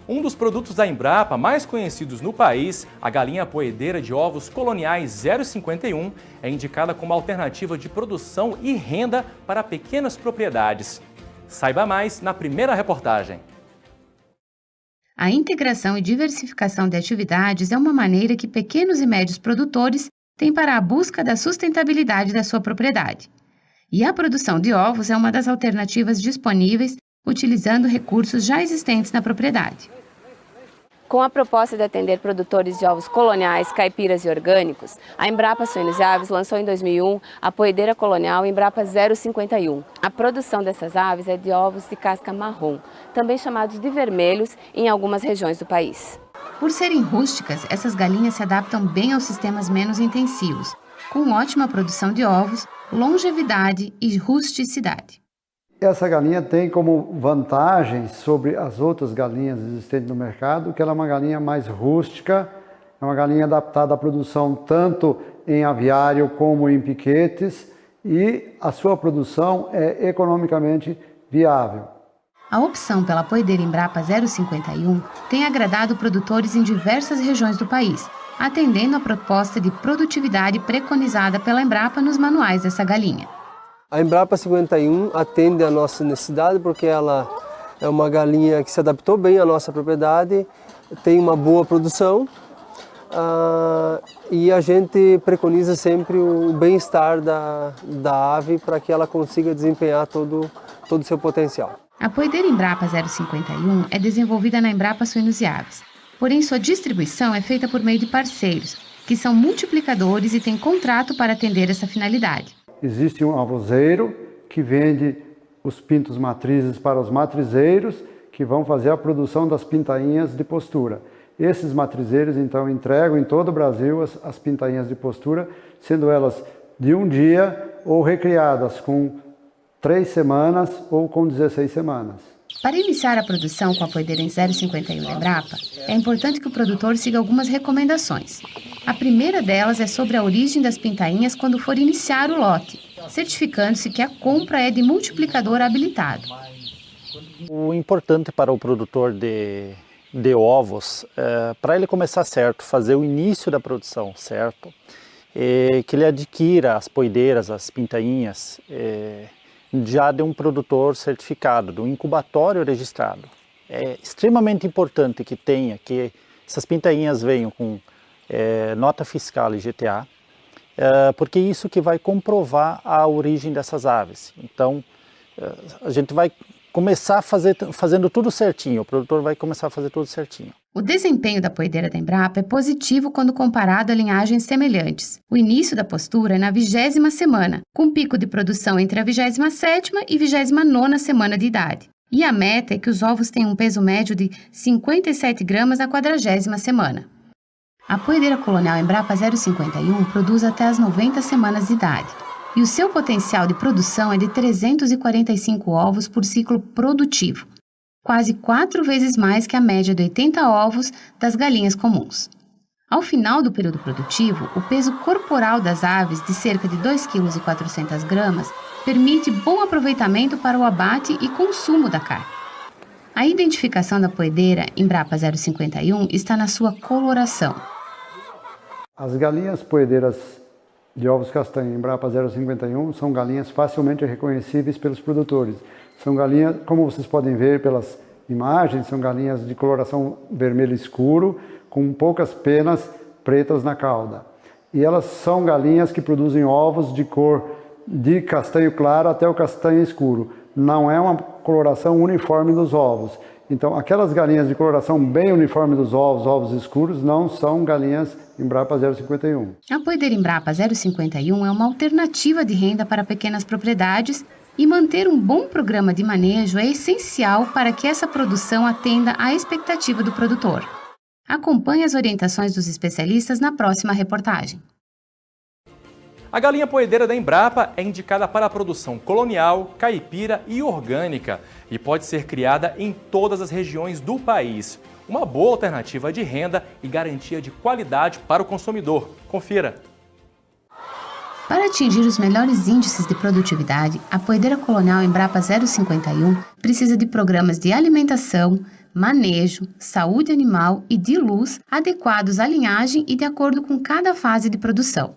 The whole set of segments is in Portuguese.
Um dos produtos da Embrapa mais conhecidos no país, a galinha poedeira de ovos coloniais 051, é indicada como alternativa de produção e renda para pequenas propriedades. Saiba mais na primeira reportagem. A integração e diversificação de atividades é uma maneira que pequenos e médios produtores têm para a busca da sustentabilidade da sua propriedade. E a produção de ovos é uma das alternativas disponíveis, utilizando recursos já existentes na propriedade. Com a proposta de atender produtores de ovos coloniais, caipiras e orgânicos, a Embrapa Suínos e Aves lançou em 2001 a poedeira colonial Embrapa 051. A produção dessas aves é de ovos de casca marrom, também chamados de vermelhos em algumas regiões do país. Por serem rústicas, essas galinhas se adaptam bem aos sistemas menos intensivos, com ótima produção de ovos, longevidade e rusticidade. Essa galinha tem como vantagem sobre as outras galinhas existentes no mercado que ela é uma galinha mais rústica, é uma galinha adaptada à produção tanto em aviário como em piquetes e a sua produção é economicamente viável. A opção pela poedeira Embrapa 051 tem agradado produtores em diversas regiões do país, atendendo à proposta de produtividade preconizada pela Embrapa nos manuais dessa galinha. A Embrapa 51 atende a nossa necessidade porque ela é uma galinha que se adaptou bem à nossa propriedade, tem uma boa produção e a gente preconiza sempre o bem-estar da ave para que ela consiga desempenhar todo o seu potencial. A poedeira Embrapa 051 é desenvolvida na Embrapa Suínos e Aves, porém sua distribuição é feita por meio de parceiros, que são multiplicadores e têm contrato para atender essa finalidade. Existe um avoseiro que vende os pintos matrizes para os matrizeiros que vão fazer a produção das pintainhas de postura. Esses matrizeiros então entregam em todo o Brasil as pintainhas de postura, sendo elas de um dia ou recriadas com 3 semanas ou com 16 semanas. Para iniciar a produção com a poedeira em 051 da Embrapa, é importante que o produtor siga algumas recomendações. A primeira delas é sobre a origem das pintainhas quando for iniciar o lote, certificando-se que a compra é de multiplicador habilitado. O importante para o produtor de ovos, para ele começar certo, fazer o início da produção certo, que ele adquira as poedeiras, as pintainhas, já de um produtor certificado, de um incubatório registrado. É extremamente importante que essas pintainhas venham com nota fiscal e GTA, porque é isso que vai comprovar a origem dessas aves. Então, a gente vai começar fazendo tudo certinho, o produtor vai começar a fazer tudo certinho. O desempenho da poedeira da Embrapa é positivo quando comparado a linhagens semelhantes. O início da postura é na 20ª semana, com pico de produção entre a 27ª e 29ª semana de idade. E a meta é que os ovos tenham um peso médio de 57 gramas na 40ª semana. A poedeira colonial Embrapa 051 produz até as 90 semanas de idade. E o seu potencial de produção é de 345 ovos por ciclo produtivo, quase 4 vezes mais que a média de 80 ovos das galinhas comuns. Ao final do período produtivo, o peso corporal das aves, de cerca de 2,4 kg, permite bom aproveitamento para o abate e consumo da carne. A identificação da poedeira Embrapa 051 está na sua coloração. As galinhas poedeiras de ovos castanhos Embrapa 051 são galinhas facilmente reconhecíveis pelos produtores. São galinhas, como vocês podem ver pelas imagens, são galinhas de coloração vermelho escuro, com poucas penas pretas na cauda. E elas são galinhas que produzem ovos de cor de castanho claro até o castanho escuro. Não é uma coloração uniforme dos ovos. Então, aquelas galinhas de coloração bem uniforme dos ovos escuros, não são galinhas Embrapa 051. A poedeira Embrapa 051 é uma alternativa de renda para pequenas propriedades e manter um bom programa de manejo é essencial para que essa produção atenda à expectativa do produtor. Acompanhe as orientações dos especialistas na próxima reportagem. A galinha poedeira da Embrapa é indicada para a produção colonial, caipira e orgânica e pode ser criada em todas as regiões do país. Uma boa alternativa de renda e garantia de qualidade para o consumidor. Confira! Para atingir os melhores índices de produtividade, a poedeira colonial Embrapa 051 precisa de programas de alimentação, manejo, saúde animal e de luz adequados à linhagem e de acordo com cada fase de produção.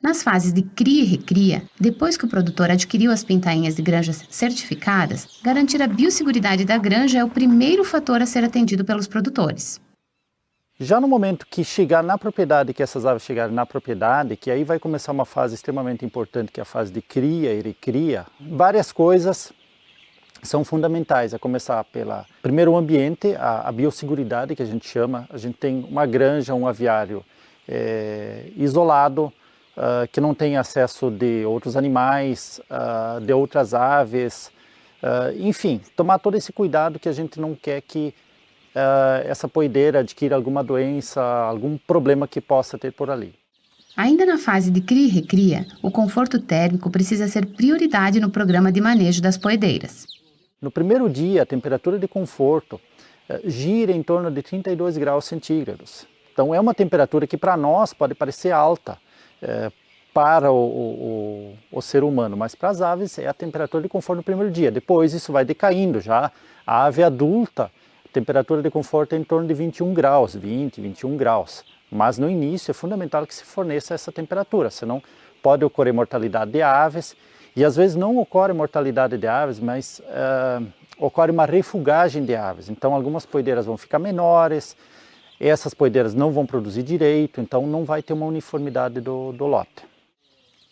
Nas fases de cria e recria, depois que o produtor adquiriu as pintainhas de granjas certificadas, garantir a biosseguridade da granja é o primeiro fator a ser atendido pelos produtores. Já no momento que chegar na propriedade, que essas aves chegarem na propriedade, que aí vai começar uma fase extremamente importante, que é a fase de cria e recria, várias coisas são fundamentais, a começar pela primeiro o ambiente, a biosseguridade que a gente chama. A gente tem uma granja, um aviário isolado, que não tem acesso de outros animais, de outras aves, enfim, tomar todo esse cuidado que a gente não quer que essa poedeira adquira alguma doença, algum problema que possa ter por ali. Ainda na fase de cria e recria, o conforto térmico precisa ser prioridade no programa de manejo das poedeiras. No primeiro dia, a temperatura de conforto gira em torno de 32 graus centígrados. Então é uma temperatura que para nós pode parecer alta para o ser humano, mas para as aves é a temperatura de conforto no primeiro dia. Depois isso vai decaindo já. A ave adulta, a temperatura de conforto é em torno de 21 graus, 20, 21 graus. Mas no início é fundamental que se forneça essa temperatura, senão pode ocorrer mortalidade de aves. E às vezes não ocorre mortalidade de aves, mas ocorre uma refugagem de aves. Então algumas poedeiras vão ficar menores, essas poedeiras não vão produzir direito, então não vai ter uma uniformidade do lote.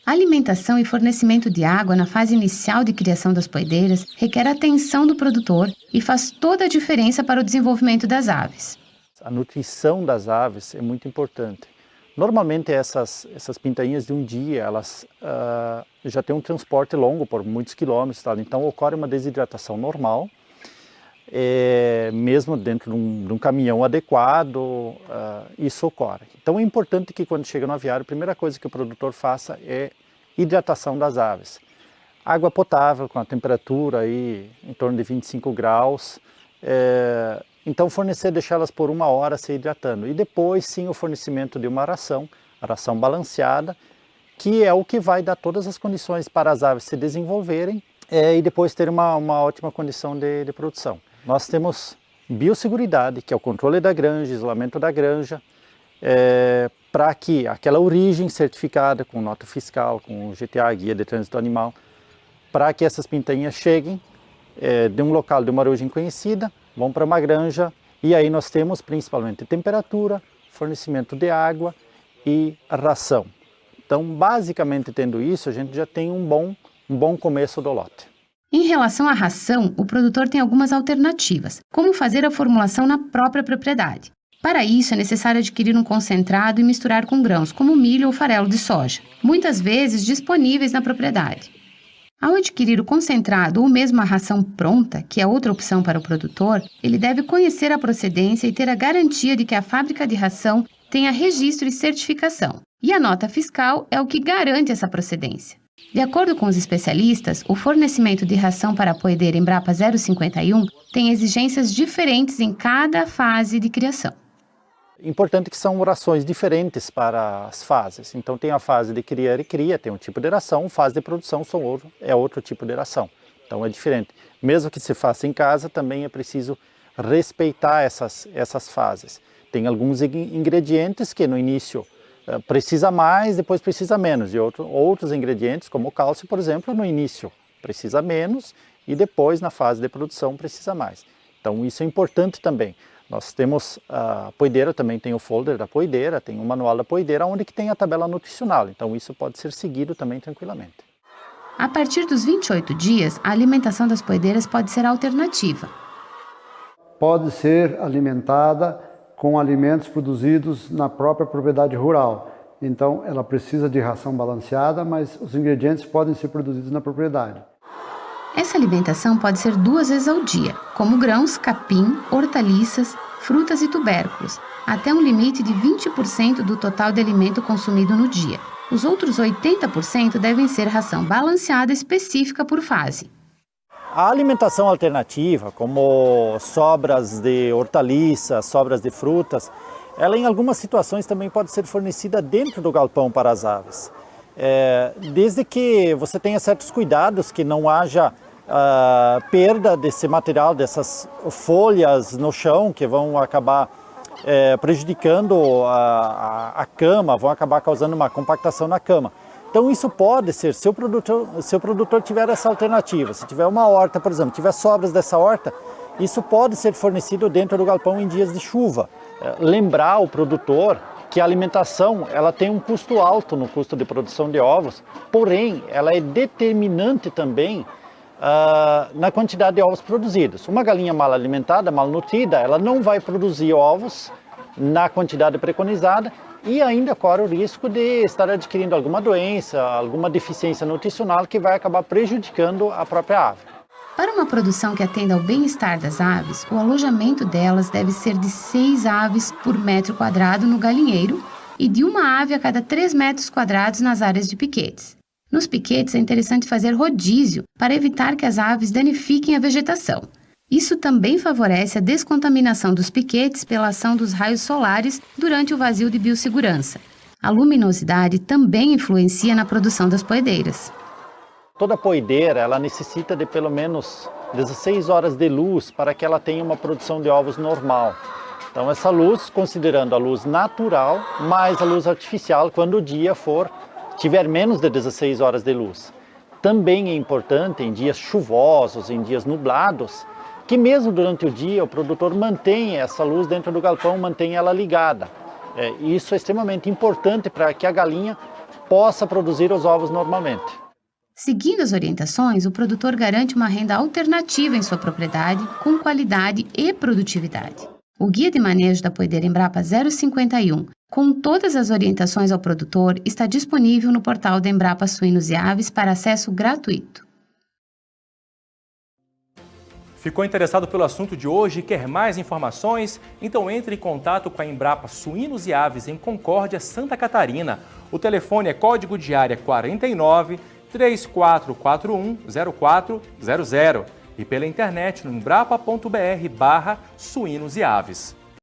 A alimentação e fornecimento de água na fase inicial de criação das poedeiras requer atenção do produtor e faz toda a diferença para o desenvolvimento das aves. A nutrição das aves é muito importante. Normalmente essas pintainhas de um dia, elas já têm um transporte longo por muitos quilômetros, tá? Então ocorre uma desidratação normal, mesmo dentro de um caminhão adequado, isso ocorre. Então é importante que quando chega no aviário, a primeira coisa que o produtor faça é hidratação das aves. Água potável com a temperatura aí em torno de 25 graus, então fornecer, deixá-las por 1 hora se hidratando. E depois sim o fornecimento de uma ração, a ração balanceada, que é o que vai dar todas as condições para as aves se desenvolverem e depois ter uma ótima condição de produção. Nós temos biosseguridade, que é o controle da granja, isolamento da granja, para que aquela origem certificada com nota fiscal, com o GTA, Guia de Trânsito Animal, para que essas pintainhas cheguem de um local, de uma origem conhecida, vão para uma granja e aí nós temos principalmente temperatura, fornecimento de água e ração. Então, basicamente tendo isso, a gente já tem um bom começo do lote. Em relação à ração, o produtor tem algumas alternativas, como fazer a formulação na própria propriedade. Para isso, é necessário adquirir um concentrado e misturar com grãos, como milho ou farelo de soja, muitas vezes disponíveis na propriedade. Ao adquirir o concentrado ou mesmo a ração pronta, que é outra opção para o produtor, ele deve conhecer a procedência e ter a garantia de que a fábrica de ração tenha registro e certificação. E a nota fiscal é o que garante essa procedência. De acordo com os especialistas, o fornecimento de ração para a poedeira Embrapa 051 tem exigências diferentes em cada fase de criação. Importante que são rações diferentes para as fases. Então tem a fase de cria e recria, tem um tipo de ração, fase de produção é outro tipo de ração. Então é diferente. Mesmo que se faça em casa, também é preciso respeitar essas fases. Tem alguns ingredientes que no início precisa mais, depois precisa menos. E outros ingredientes, como o cálcio, por exemplo, no início precisa menos e depois na fase de produção precisa mais. Então isso é importante também. Nós temos a poedeira, também tem o folder da poedeira, tem o manual da poedeira, onde que tem a tabela nutricional. Então isso pode ser seguido também tranquilamente. A partir dos 28 dias, a alimentação das poedeiras pode ser alternativa. Pode ser alimentada com alimentos produzidos na própria propriedade rural. Então ela precisa de ração balanceada, mas os ingredientes podem ser produzidos na propriedade. Essa alimentação pode ser 2 vezes ao dia, como grãos, capim, hortaliças, frutas e tubérculos, até um limite de 20% do total de alimento consumido no dia. Os outros 80% devem ser ração balanceada específica por fase. A alimentação alternativa, como sobras de hortaliças, sobras de frutas, ela em algumas situações também pode ser fornecida dentro do galpão para as aves. Desde que você tenha certos cuidados, que não haja perda desse material, dessas folhas no chão que vão acabar prejudicando a cama, vão acabar causando uma compactação na cama. Então isso pode ser, se o produtor tiver essa alternativa, se tiver uma horta, por exemplo, tiver sobras dessa horta, isso pode ser fornecido dentro do galpão em dias de chuva. Lembrar o produtor que a alimentação ela tem um custo alto no custo de produção de ovos, porém ela é determinante também na quantidade de ovos produzidos. Uma galinha mal alimentada, mal nutrida, ela não vai produzir ovos na quantidade preconizada e ainda corre o risco de estar adquirindo alguma doença, alguma deficiência nutricional que vai acabar prejudicando a própria ave. Para uma produção que atenda ao bem-estar das aves, o alojamento delas deve ser de 6 aves por metro quadrado no galinheiro e de uma ave a cada 3 metros quadrados nas áreas de piquetes. Nos piquetes é interessante fazer rodízio para evitar que as aves danifiquem a vegetação. Isso também favorece a descontaminação dos piquetes pela ação dos raios solares durante o vazio de biossegurança. A luminosidade também influencia na produção das poedeiras. Toda poedeira ela necessita de pelo menos 16 horas de luz para que ela tenha uma produção de ovos normal. Então essa luz, considerando a luz natural, mais a luz artificial quando o dia tiver menos de 16 horas de luz. Também é importante em dias chuvosos, em dias nublados, que mesmo durante o dia o produtor mantenha essa luz dentro do galpão, mantenha ela ligada. Isso é extremamente importante para que a galinha possa produzir os ovos normalmente. Seguindo as orientações, o produtor garante uma renda alternativa em sua propriedade, com qualidade e produtividade. O Guia de Manejo da Poedeira Embrapa 051, com todas as orientações ao produtor, está disponível no portal da Embrapa Suínos e Aves para acesso gratuito. Ficou interessado pelo assunto de hoje e quer mais informações? Então entre em contato com a Embrapa Suínos e Aves em Concórdia, Santa Catarina. O telefone é código de área 49 3441 0400 e pela internet no embrapa.br/suínos e aves.